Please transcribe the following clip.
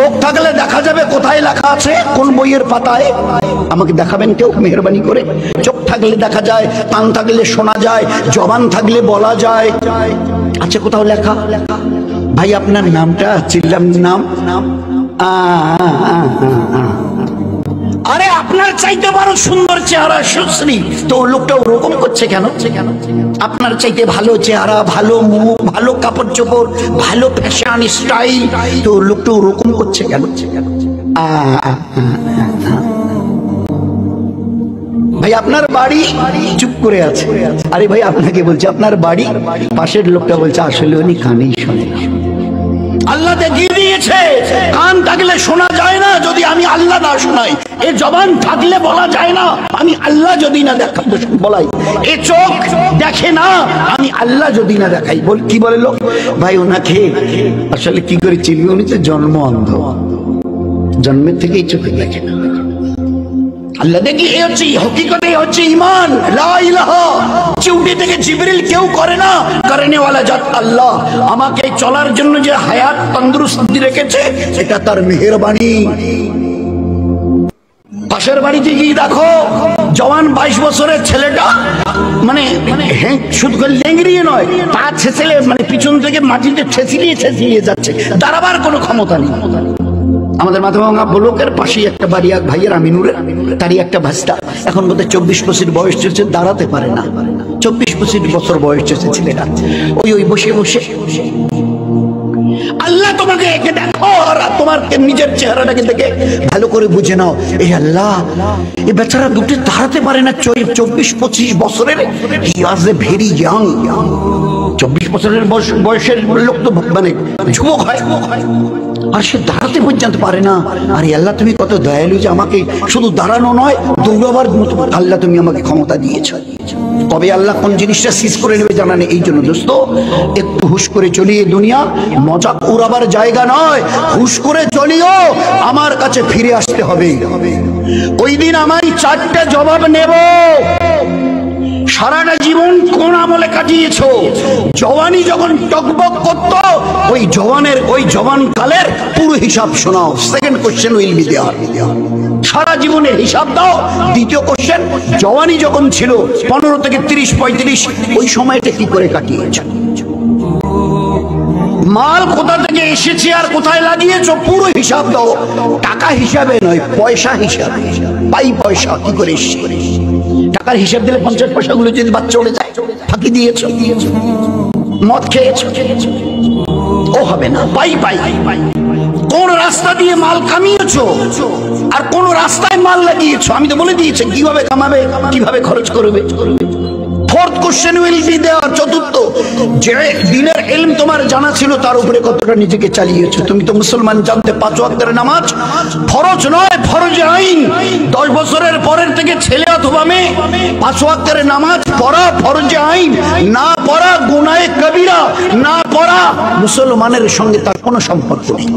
চোখ থাকলে দেখা যাবে কোথায় লেখা আছে, কোন বইয়ের পাতায়? আমাকে দেখাবেন কেউ মেহেরবানি করে? চোখ থাকলে দেখা যায়, কান থাকলে শোনা যায়, জবান থাকলে বলা যায়, আচ্ছা কোথাও লেখা? ভাই আপনার নামটা চিল্লাম নাম, আরে আপনার চাইতে বড় সুন্দর চেহারা সুশ্রী, তো লোকটা ওরকম করছে কেন? আপনার চাইতে ভালো চেহারা, ভালো মুখ, ভালো কাপড় চোপড়, ভালো ফ্যাশন স্টাইল, তো লোকটা ওরকম করছে কেন? ভাই আপনার বাড়ি? চুপ করে আছে। আরে ভাই আপনাকে বলছে আপনার বাড়ি, পাশের লোকটা বলছে আসলে উনি কানেই শোনে। আল্লাহ দেখিয়ে দিয়েছে কান থাকলে শোনা যায় না যদি আমি আল্লাহ না শোনাই, এ জবান থাকলে বলা যায় না আমি আল্লাহ যদি না বলাই, এ চোখ দেখে না আমি আল্লাহ যদি না দেখাই। কি বলে লোক? ভাই ওনাকে আসলে কি করে চিনবে? উনি তো জন্ম অন্ধ, জন্মের থেকেই চোখে দেখে না। আল্লাহ দেখি এ হচ্ছে হকিকতে, হচ্ছে ঈমান, লা ইলাহা। চিউটি থেকে জিবরিল কেউ করে না, করেনেওয়ালা জাত আল্লাহ। আমাকে চলার জন্য যে হায়াত তন্দুরুস্তি রেখেছে এটা তার মেহেরবানি। পাশের বাড়িতে গিয়ে দেখো জওয়ান 22 বছরের ছেলেটা মানে শুধু লেংড়িয়ে নয়, পা ছেঁচলে মানে পিছন থেকে মাটিতে ছেঁচিয়ে যাচ্ছে, দাঁড়াবার কোনো ক্ষমতা নেই। আমাদের মাথাভাঙা ব্লকের পাশেই একটা বাড়ি, এক ভাইয়ের আমিনুরের, তারই একটা ভাস্তা, এখন বোধহয় 24-25 বয়স চলছে, দাঁড়াতে পারে না। 24-25 বছর বয়স চলছে ছেলেটা, ওই বসে বসে আল্লাহ তোমাকে একে দেখো আর তোমার নিজের চেহারাটাকে দেখে ভালো করে বুঝে নাও। এই আল্লাহ, এই বেচারা দুটো দাঁড়াতে পারে না, 24-25 বছরের, হি ওয়াজ এ ভেরি ইয়াং। 24 বছরের বয়সের লোক তো মানে যুবক হয়, আর সে দাঁড়াতে পর্যন্ত পারে না। আরে আল্লাহ তুমি কত দয়ালু যে আমাকে শুধু দাঁড়ানো নয় দৌড়াবার মতো আল্লাহ তুমি আমাকে ক্ষমতা দিয়েছ। কবে আল্লাহ কোন জিনিসটা সিজ করে নেবে জানা নেই। এই জন্য দোস্ত একটু হুশ করে চলিয়ে, দুনিয়া মজা উড়াবার জায়গা নয়, হুশ করে চলিও, আমার কাছে ফিরে আসতে হবে। ওই দিন আমার 4টা জবাব নেব। সারাটা জীবন কোন আমলে কাটিয়েছো? জওয়ানি যখন টকবক করত, ওই জওয়ান কালের পুরো হিসাব শোনাও। Second question will be there. সারা জীবনের হিসাব দাও। দ্বিতীয় কোশ্চেন, জওয়ানি যখন ছিল 15 থেকে 30-35, ওই সময়টা কি করে কাটিয়েছো? মাল কোথা থেকে এসেছে আর কোথায় লাগিয়েছো পুরো হিসাব দাও। টাকা হিসাবে নয়, পয়সা হিসাবে, পয়সা কি করে এসেছে। টাকার হিসাব দিলে 50 পয়সাগুলো যদি বাদ চলে যায়, ফাঁকি দিয়েছো, মদ খেয়েছো, ও হবে না। পাই কোন রাস্তা দিয়ে মাল কামিয়েছো আর কোন রাস্তায় মাল লাগিয়েছো, আমি তো বলে দিয়েছি কিভাবে কামাবে, কিভাবে খরচ করবে। Fourth question will be there. চতুর্থ, যে দিনের ইলম তোমার জানা ছিল তার উপরে কতটা নিজেকে চালিয়েছো। তুমি তো মুসলমান, জানতে 5 ওয়াক্তের নামাজ ফরজ নয়, ফরজে আইন। 10 বছরের পরের থেকে ছেলে অথবা মেয়ে 5 ওয়াক্তের নামাজ পড়া ফরজে আইন, না পড়া গুনাহে কবিরা, না পড়া মুসলমানের সঙ্গে তার কোনো সম্পর্ক নেই।